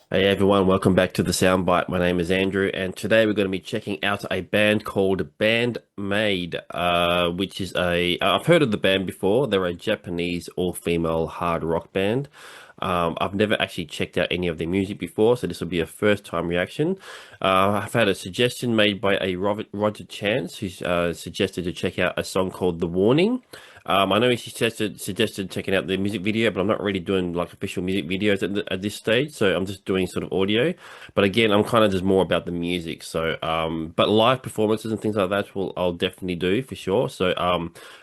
Hey everyone, welcome back to the Soundbyte. My name is Andrew, and today we're going to be checking out a band called Band-Maid, which is I've heard of the band before. They're a Japanese all-female hard rock band. I've never actually checked out any of their music before, so this will be a first-time reaction. I've had a suggestion made by a Roger Chance, who's suggested to check out a song called The Warning. I know he suggested checking out the music video, but I'm not really doing like official music videos at this stage, so I'm just doing sort of audio. But again, I'm kind of just more about the music. So, but live performances and things like that, I'll definitely do for sure. So,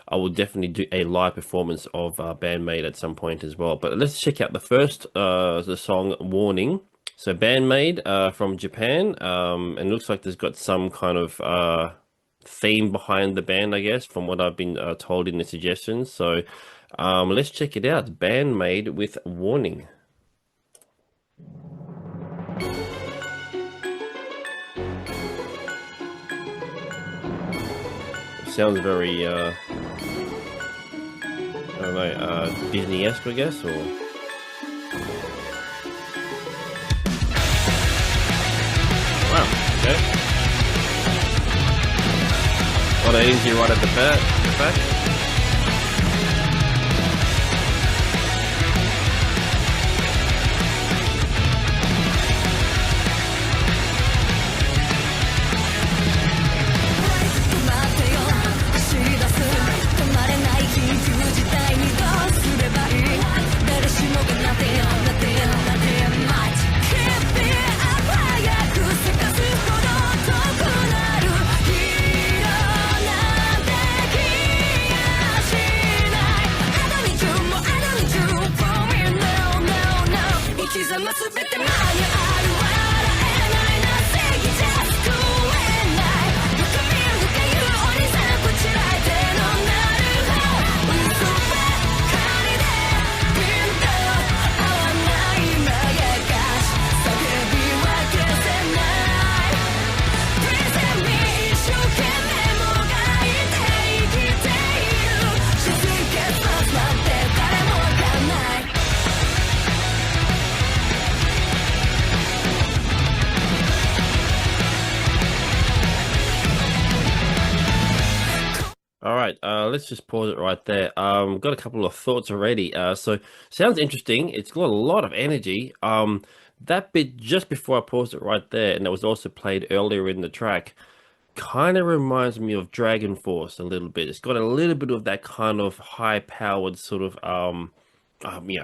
I will definitely do a live performance of Band-Maid at some point as well. But let's check out the song Warning. So Band-Maid from Japan, and it looks like there's got some kind of theme behind the band, I guess, from what I've been told in the suggestions. So let's check it out. Band-Maid with Warning. It sounds very I don't know, Disney-esque, I guess, or wow, okay. A lot of energy right at the back. All right, let's just pause it right there. Got a couple of thoughts already. So sounds interesting. It's got a lot of energy. That bit just before I paused it right there, and that was also played earlier in the track, kind of reminds me of Dragonforce a little bit. It's got a little bit of that kind of high-powered sort of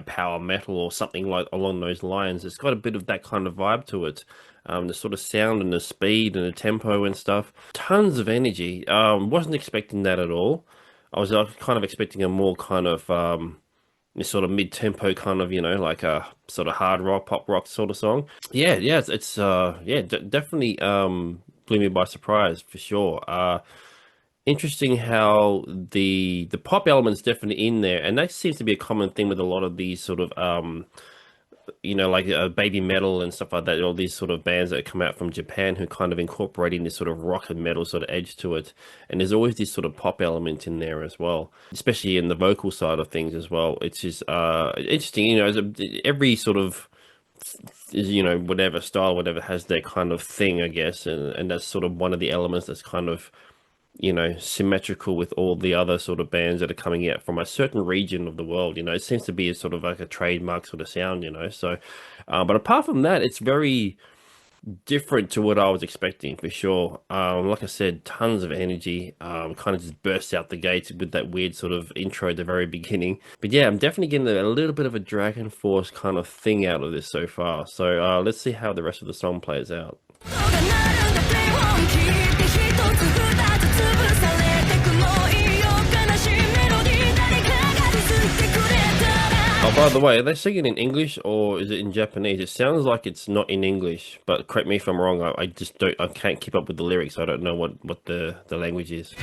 power metal or something like along those lines. It's got a bit of that kind of vibe to it. The sort of sound and the speed and the tempo and stuff. Tons of energy. Wasn't expecting that at all. I was kind of expecting a more kind of sort of mid-tempo kind of, like a sort of hard rock, pop rock sort of song. Yeah, it's definitely blew me by surprise for sure. Interesting how the pop element's definitely in there, and that seems to be a common thing with a lot of these sort of like baby metal and stuff like that. All these sort of bands that come out from Japan who kind of incorporating this sort of rock and metal sort of edge to it, and there's always this sort of pop element in there as well, especially in the vocal side of things as well. It's just interesting, every sort of whatever style, whatever has their kind of thing, I guess, and that's sort of one of the elements that's kind of symmetrical with all the other sort of bands that are coming out from a certain region of the world. It seems to be a sort of like a trademark sort of sound, so but apart from that, it's very different to what I was expecting for sure. Like I said, tons of energy, kind of just bursts out the gates with that weird sort of intro at the very beginning. But yeah, I'm definitely getting a little bit of a Dragonforce kind of thing out of this so far. So let's see how the rest of the song plays out. Oh, by the way, are they singing in English or is it in Japanese? It sounds like it's not in English, but correct me if I'm wrong. I can't keep up with the lyrics. I don't know what the language is.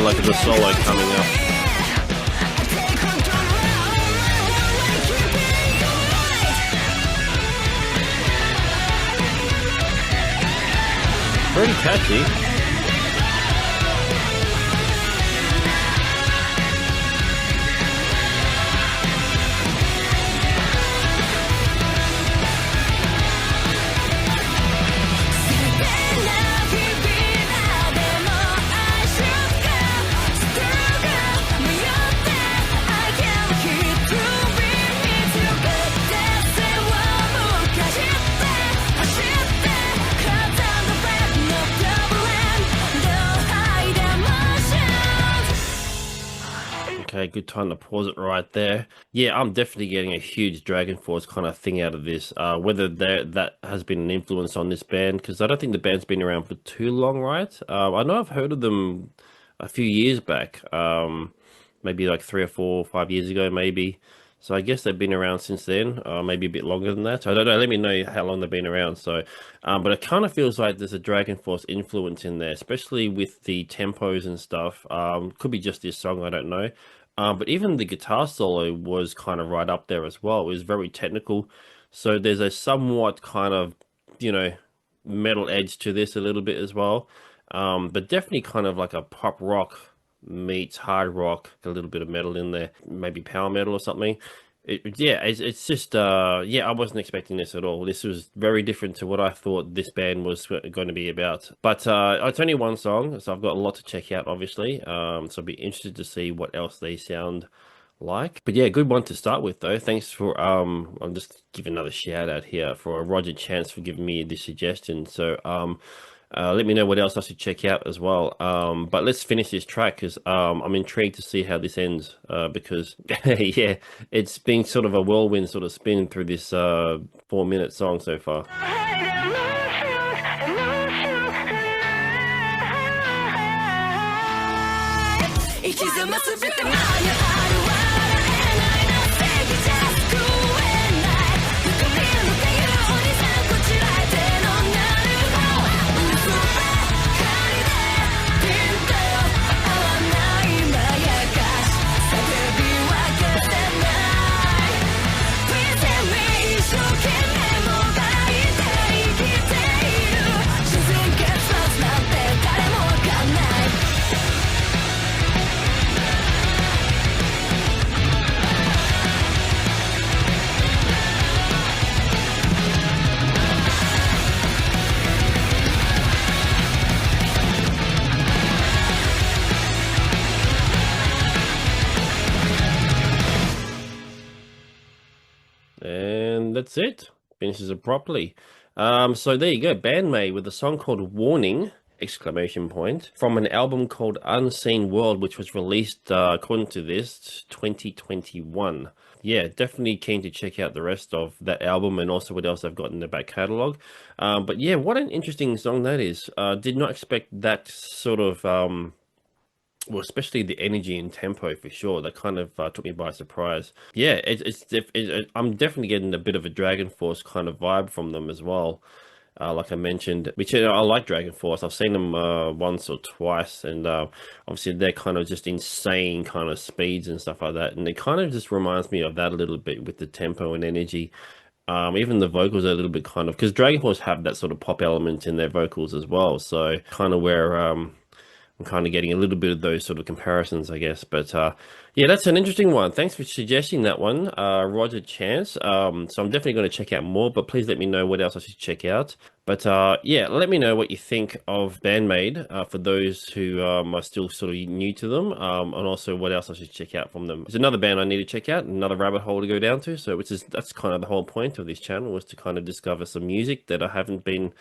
like there's a solo coming up. Pretty catchy. Okay, good time to pause it right there. Yeah, I'm definitely getting a huge Dragonforce kind of thing out of this. Whether that has been an influence on this band, because I don't think the band's been around for too long, right? I know I've heard of them a few years back, maybe like 3 or 4 or 5 years ago, maybe. So I guess they've been around since then, maybe a bit longer than that. I don't know. Let me know how long they've been around. So, but it kind of feels like there's a Dragonforce influence in there, especially with the tempos and stuff. Could be just this song, I don't know. But even the guitar solo was kind of right up there as well. It was very technical. So there's a somewhat kind of, you know, metal edge to this a little bit as well. But definitely kind of like a pop rock meets hard rock, a little bit of metal in there, maybe power metal or something. It's just yeah, I wasn't expecting this at all. This was very different to what I thought this band was going to be about. But it's only one song, so I've got a lot to check out, obviously. So I'll be interested to see what else they sound like. But yeah, good one to start with though. Thanks for I'll just give another shout out here for Roger Chance for giving me this suggestion. So let me know what else I should check out as well. But let's finish this track because I'm intrigued to see how this ends because yeah, it's been sort of a whirlwind sort of spin through this 4-minute song so far. And that's it. Finishes it properly. So there you go. Band-Maid with a song called Warning! Exclamation point from an album called Unseen World, which was released according to this 2021. Yeah, definitely keen to check out the rest of that album and also what else they've got in their back catalog. But yeah, what an interesting song that is. Did not expect that sort of well, especially the energy and tempo for sure. That kind of took me by surprise. Yeah, I'm definitely getting a bit of a Dragonforce kind of vibe from them as well. Like I mentioned, which I like Dragonforce. I've seen them once or twice, and obviously they're kind of just insane kind of speeds and stuff like that. And it kind of just reminds me of that a little bit with the tempo and energy. Even the vocals are a little bit kind of because Dragonforce have that sort of pop element in their vocals as well. So kind of where I'm kind of getting a little bit of those sort of comparisons, I guess. But yeah, that's an interesting one. Thanks for suggesting that one, Roger Chance. So I'm definitely going to check out more, but please let me know what else I should check out. But yeah, let me know what you think of Band-Maid for those who are still sort of new to them, and also what else I should check out from them. It's another band I need to check out, another rabbit hole to go down to. So that's kind of the whole point of this channel, was to kind of discover some music that I haven't been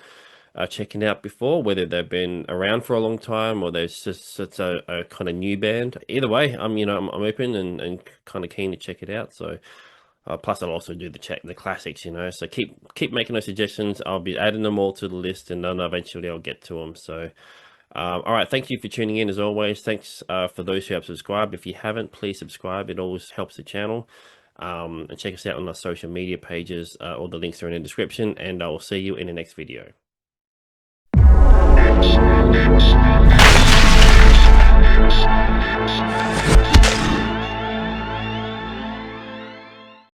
checking out before, whether they've been around for a long time or they're just such a kind of new band. Either way, I'm open and kind of keen to check it out. So plus I'll also do the classics, so keep making those suggestions. I'll be adding them all to the list, and then eventually I'll get to them. So all right, thank you for tuning in as always. Thanks for those who have subscribed. If you haven't, please subscribe. It always helps the channel. And check us out on our social media pages. All the links are in the description, and I will see you in the next video.